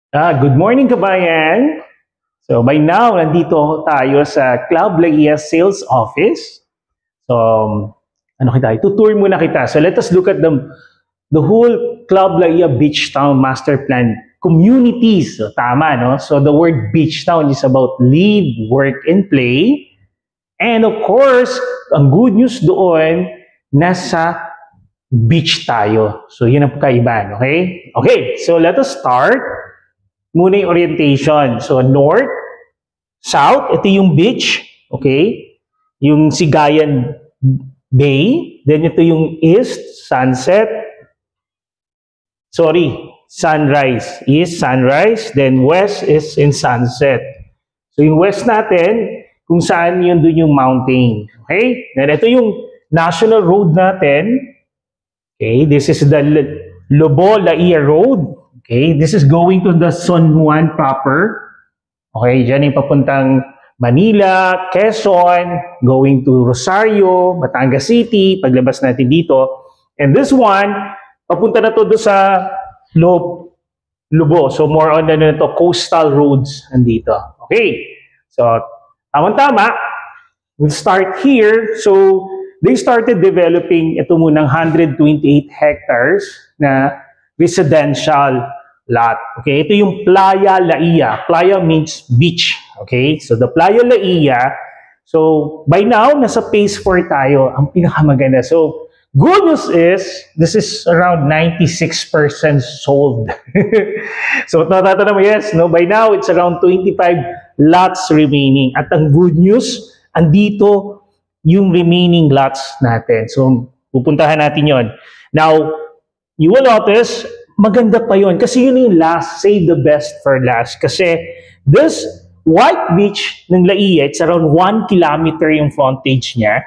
Good morning kabayan! So by now, nandito tayo sa Club Laia Sales Office. So, ano kita? Tutour muna kita. So let us look at the whole Club Laia Beach Town Master Plan communities. So, tama, no? So the word beach town is about live, work, and play. And of course, ang good news doon, nasa beach tayo. So yun ang kaibahan, okay? Okay, so let us start muna yung orientation. So, north, south, ito yung beach, okay? Yung Sigayan Bay. Then, ito yung east, sunset. Sorry, sunrise. East, sunrise. Then, west is in sunset. So, yung west natin, kung saan yun dun yung mountain. Okay? Then, ito yung national road natin. Okay, this is the Lobo Laia Road. Okay, this is going to the San Juan proper. Okay, dyan yung papuntang Manila, Quezon, going to Rosario, Batangas City, paglabas natin dito. And this one, papunta na to do sa Lubo. So more on ano to, coastal roads andito. Okay, so tamang-tama, we'll start here. So they started developing ito munang 128 hectares na residential lot. Okay, ito yung Playa Laia. Playa means beach. Okay, so the Playa Laia. So by now, nasa phase 4 tayo. Ang pinakamaganda. So good news is, this is around 96% sold. So natatanong mo, yes, no? By now, it's around 25 lots remaining. At ang good news, andito yung remaining lots natin. So pupuntahan natin yon. Now, you will notice, maganda pa yon kasi yun yung last, save the best for last. Kasi this white beach ng Laia, it's around 1 kilometer yung frontage niya.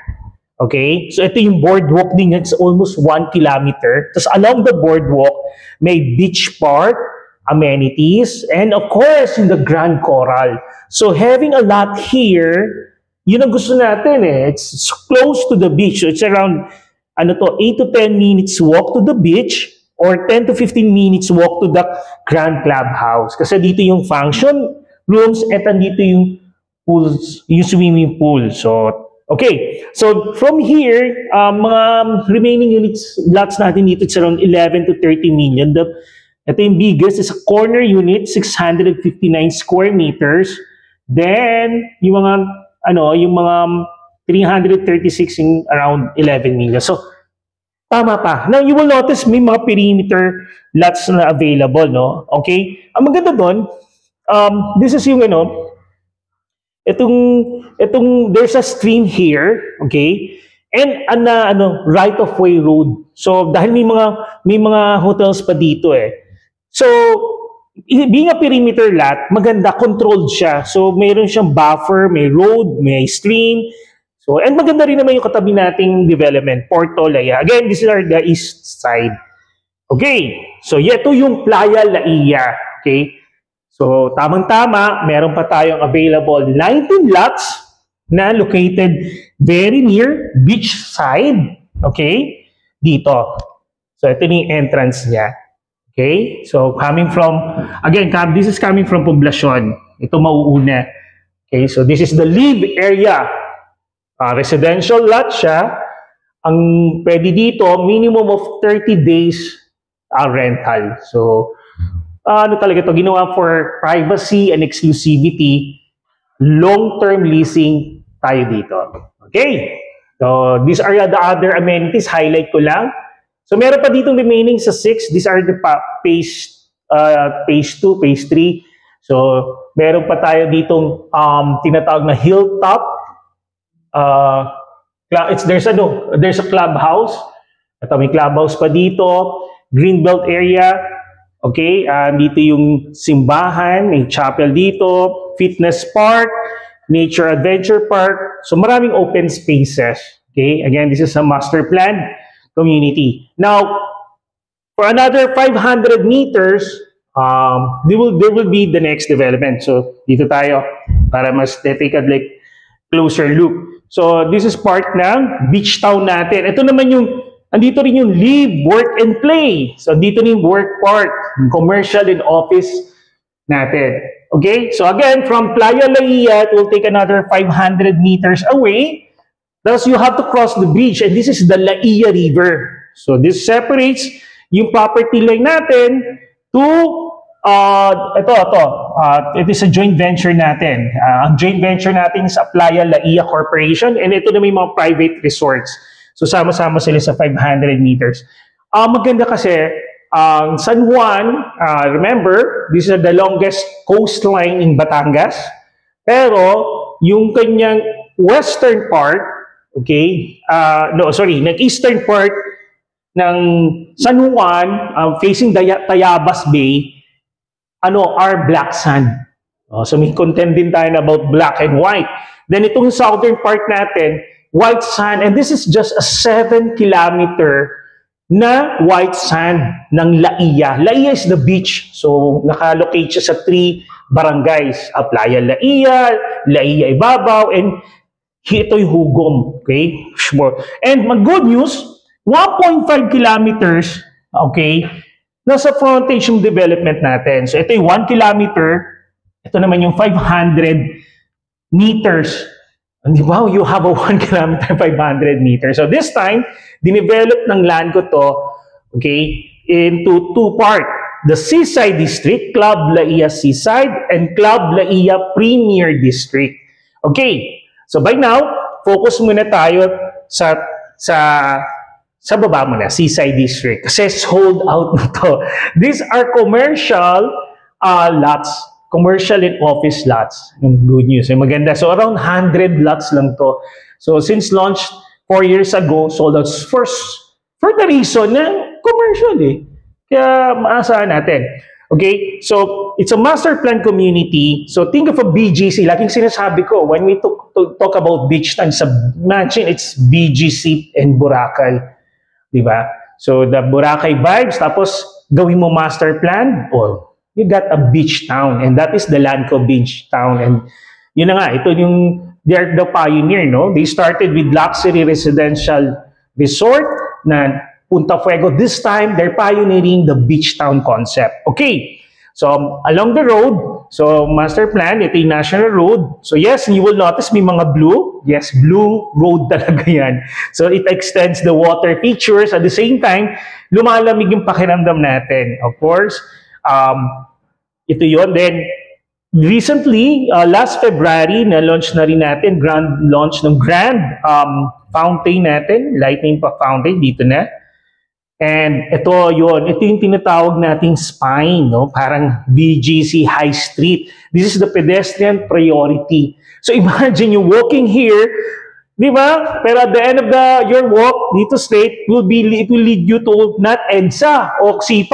Okay? So ito yung boardwalk din, it's almost 1 kilometer. Tapos along the boardwalk, may beach park, amenities, and of course, in the Grand Coral. So having a lot here, yun ang gusto natin eh. It's close to the beach. So it's around 8 to 10 minutes walk to the beach or 10 to 15 minutes walk to the Grand Clubhouse. Kasi dito yung function rooms at andito yung pools, yung swimming pool. So, okay. So, from here, mga remaining units, lots natin dito, it's around 11 to 30 million. Ito yung biggest is a corner unit, 659 square meters. Then, yung mga 336 in around 11 million. So, tama pa. Now, you will notice may mga perimeter lots na available, no? Okay? Ang maganda doon, this is yung, there's a stream here, okay? And, right-of-way road. So, dahil may mga hotels pa dito eh. So, being a perimeter lot, maganda, controlled siya. So, mayroon siyang buffer, may road, may stream. So, and maganda rin naman yung katabi nating development, Porto Laia. Again, this is the east side. Okay, so ito yung Playa Laia. Okay, so tamang-tama, meron pa tayong available 19 lots na located very near beach side. Okay, dito. So, ito yung entrance niya. Okay, so coming from, again, this is coming from Poblacion. Ito mauuna. Okay, so this is the live area. Residential lot siya. Ang pwede dito, minimum of 30 days rental. So, talaga ito? Ginawa for privacy and exclusivity. Long-term leasing tayo dito. Okay. So, these are the other amenities. Highlight ko lang. So, meron pa ditong remaining sa 6. These are the phase 2, phase 3. So, meron pa tayo ditong tinatawag na hilltop. There's a clubhouse. Ito, may clubhouse pa dito. Greenbelt area. Okay, dito yung simbahan, may chapel dito, fitness park, nature adventure park. So maraming open spaces. Okay, again, this is a master plan community. Now, for another 500 meters, there will be the next development. So dito tayo para mas take a closer look. So, this is part ng beach town natin. Ito naman andito rin yung live, work, and play. So, dito rin yung work part, commercial and office natin. Okay? So again, from Playa Laia, it will take another 500 meters away. Thus, you have to cross the bridge, and this is the Laia River. So this separates yung property line natin to it is a joint venture natin. Ang joint venture natin is Playa Laia Corporation, and ito na may mga private resorts. So sama-sama sila sa 500 meters. Maganda kasi, San Juan, remember, this is the longest coastline in Batangas. Pero, yung kanyang western part, okay, ng eastern part ng San Juan, facing Tayabas Bay, are black sand. So may content din tayo about black and white. Then itong southern part natin, white sand, and this is just a 7-kilometer na white sand ng Laia. Laia is the beach. So nakalocate siya sa 3 barangays. Playa Laia, Laia Ibabaw, and ito'y Hugom. Okay? Sure. And good news, 1.5 kilometers, okay, nasa frontage yung development natin. So ito yung 1 kilometer, ito naman yung 500 meters. And wow, you have a 1 kilometer, 500 meters. So this time, dinevelop ng land ko to, okay, into 2 parts. The Seaside District, Club Laia Seaside, and Club Laia Premier District. Okay, so by now, focus muna tayo sa baba mo na, Seaside District. Kasi sold out na to. These are commercial lots. Commercial and office lots. Yung good news. Yung maganda. So around 100 lots lang to. So since launched 4 years ago, sold out first for the reason na commercial eh. Kaya maasahan natin. Okay? So it's a master plan community. So think of a BGC. Laging sinasabi ko, when we talk about beach town, imagine it's BGC and Boracay. Diba? So the Boracay vibes, tapos gawin mo master plan, you got a beach town, and that is the Lanco Beach Town. And yun na nga, they're the pioneer, no? They started with luxury residential resort na Punta Fuego. This time, they're pioneering the beach town concept. Okay, so along the road, so master plan, ito yung national road. So yes, you will notice may mga blue. Yes, blue road talaga yan. So it extends the water features. At the same time, lumalamig yung pakiramdam natin. Of course, ito yon. Then, recently, last February, na-launch na rin natin, grand launch ng grand fountain natin, lightning fountain, dito na. And ito yon, ito yung tinatawag nating spine, no? Parang BGC High Street. This is the pedestrian priority. So imagine you walking here, di ba? Pero at the end of your walk, dito straight, it will lead you to not EDSA o C5.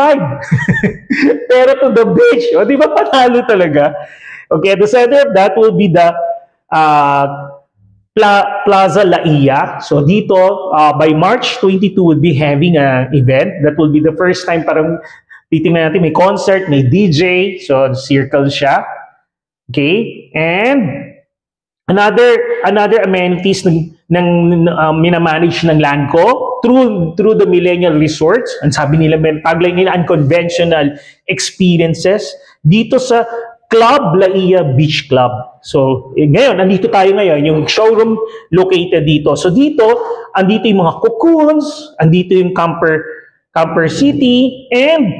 Pero to the beach. O, di ba panalo talaga? Okay, at the center of that will be the Plaza Laia. So dito, by March 22, we'll be having an event. That will be the first time parang titingnan natin may concert, may DJ. So circle siya. Okay? And another amenities ng minamanage ng Lanco through the Millennial Resorts. Ang sabi nila, tagline nila, unconventional experiences dito sa Club Laia Beach Club. So, ngayon, andito tayo ngayon, yung showroom located dito. So dito, andito yung mga cocoons, andito yung camper city, and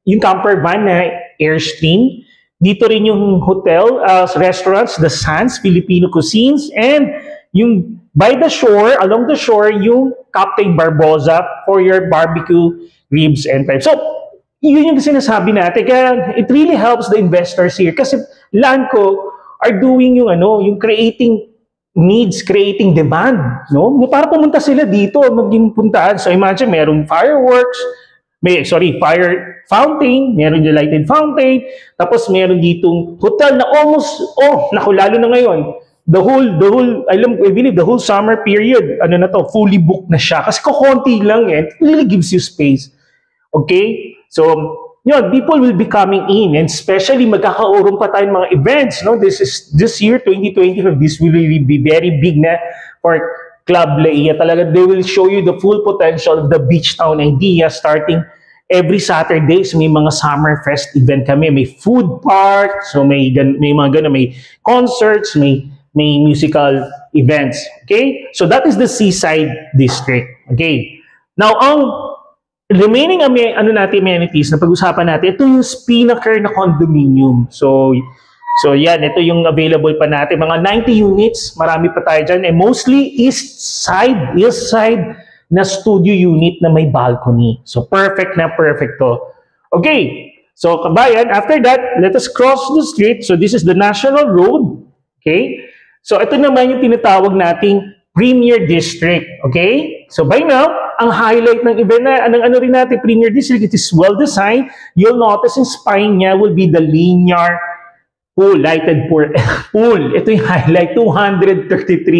yung camper van na Airstream. Dito rin yung hotel, restaurants, the Sands, Filipino Cuisines, and yung by the shore, along the shore, yung Captain Barboza for your barbecue, ribs, and type. So, yun yung sinasabi natin. Kaya it really helps the investors here. Kasi Lanco are doing yung creating needs, creating demand. No? Para pumunta sila dito, maging puntaan. So, imagine, merong fireworks, fire fountain, meron yung lighted fountain, tapos meron ditong hotel na almost, lalo na ngayon, the whole, I believe the whole summer period, fully booked na siya. Kasi kukunti lang it really gives you space. Okay? So, people will be coming in, and especially magkakaroon pa tayong mga events, no? This year, 2025, this will really be very big na for Club Laia. Talaga, they will show you the full potential of the beach town idea starting every Saturday, so may mga summer fest event kami. May food park, so may mga ganun, may concerts, may musical events. Okay? So that is the Seaside District. Okay? Now, ang remaining amenities na pag-usapan natin, ito yung Spinnaker na condominium. So yan, ito yung available pa natin. Mga 90 units, marami pa tayo dyan. And mostly east side na studio unit na may balcony. So perfect to. Okay, so kabayan, after that, let us cross the street. So this is the National Road. Okay, so ito naman yung tinatawag nating Premier District. Okay, so by now, ang highlight ng event na, rin natin, Premier District, it is well designed. You'll notice in spine niya will be the linear pool, lighted pool. Ito yung highlight, 233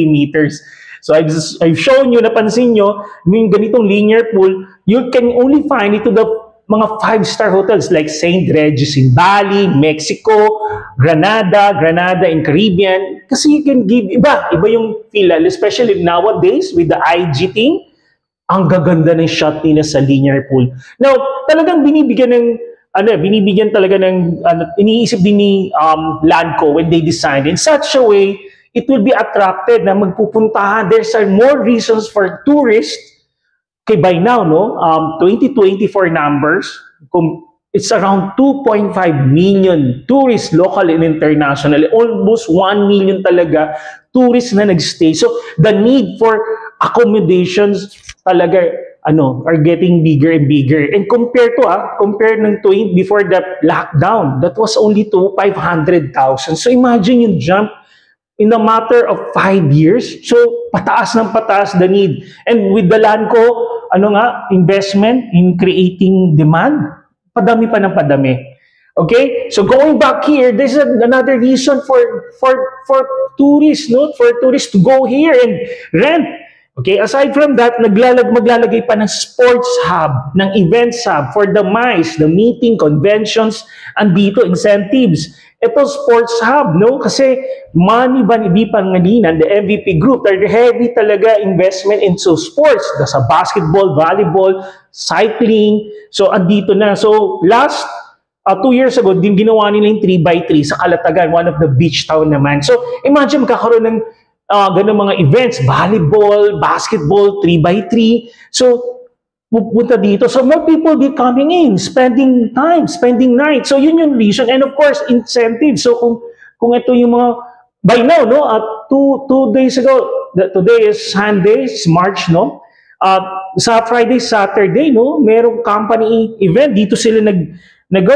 meters. So I've shown you, napansin nyo, yung ganitong linear pool, you can only find it to the mga 5-star hotels like St. Regis in Bali, Mexico, Granada in Caribbean. Kasi you can give, iba yung feel, especially nowadays with the IG thing, ang gaganda ng shot nila sa linear pool. Now, talagang binibigyan iniisip din ni Landco when they designed in such a way, it will be attracted na magpupuntahan. There's more reasons for tourists. Okay, by now, 2024 numbers, it's around 2.5 million tourists, local and international. Almost 1 million talaga tourists na nagstay. So, the need for accommodations talaga are getting bigger and bigger. And compare ng before the lockdown, that was only 500,000. So imagine yung jump in a matter of 5 years. So pataas ng pataas the need. And with the Landco, investment in creating demand, padami pa ng padami. Okay? So going back here, there's another reason for tourists, for tourists to go here and rent. Okay, aside from that, maglalagay pa ng sports hub, ng events hub for the MICE, the meeting, conventions, andito, incentives. Ito sports hub, kasi Manny Banibi Pangilinan, the MVP group, they're heavy talaga investment into sports. Sa basketball, volleyball, cycling. So, andito na. So, last 2 years ago, din ginawa nila yung 3x3 sa Calatagan, one of the beach town naman. So, imagine magkakaroon ng ganun mga events, volleyball, basketball, 3x3. So, pupunta dito. So, more people be coming in, spending time, spending night. So, yun yung reason. And of course, incentives. So, kung ito yung mga, by now, two days ago, today is Sunday, it's March, sa Friday, Saturday, merong company event. Dito sila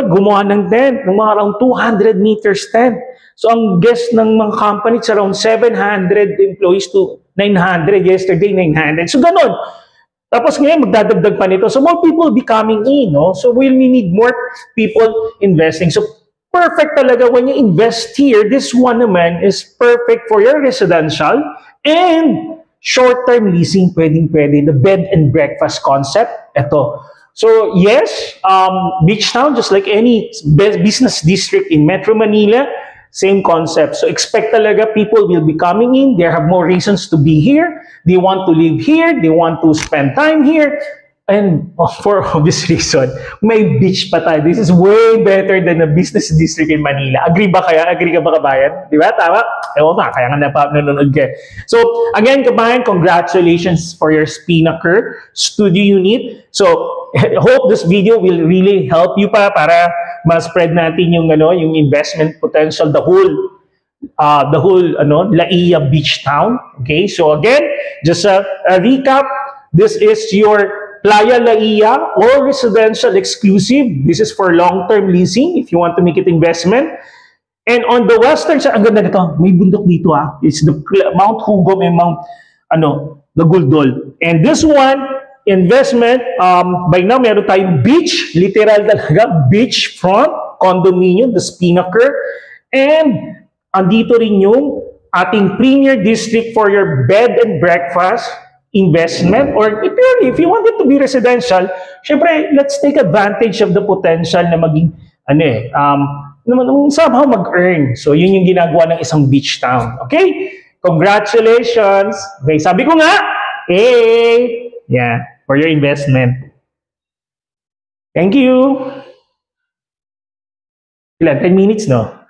gumawa ng tent, ng mga around 200 meters tent. So, ang guest ng mga company, it's around 700 employees to 900. Yesterday, 900. So, ganun. Tapos ngayon, magdadagdag pa nito. So, more people will be coming in. So, we need more people investing. So, perfect talaga when you invest here. This one naman is perfect for your residential and short-term leasing. Pwedeng-pwede. The bed and breakfast concept. Ito. So, yes, beach town, just like any business district in Metro Manila, same concept. So expect talaga people will be coming in. They have more reasons to be here. They want to live here. They want to spend time here. And for obvious reason, may beach pa tayo. This is way better than a business district in Manila. Agree ba kaya? Agree ka ba, kabayan? Di ba? Tama? Ewan ka, kaya nga nanonood ka. So, again, kabayan, congratulations for your Spinnaker studio unit. So, hope this video will really help you para ma-spread natin yung investment potential, the whole Laia Beach Town. Okay? So, again, just a recap. This is your Playa Laia or residential exclusive. This is for long-term leasing if you want to make it investment. And on the western side, ang ganda nito, may bundok dito It's the Mount Hugom and Mount the Guldol. And this one, investment, by now meron tayong beach, literal talaga, beachfront, condominium, the Spinnaker. And andito rin yung ating Premier District for your bed and breakfast investment, or if you want it to be residential, syempre, let's take advantage of the potential na maging, somehow mag-earn. So, yun yung ginagawa ng isang beach town. Okay? Congratulations! Okay, sabi ko nga, for your investment. Thank you. Ilan? 10 minutes, no?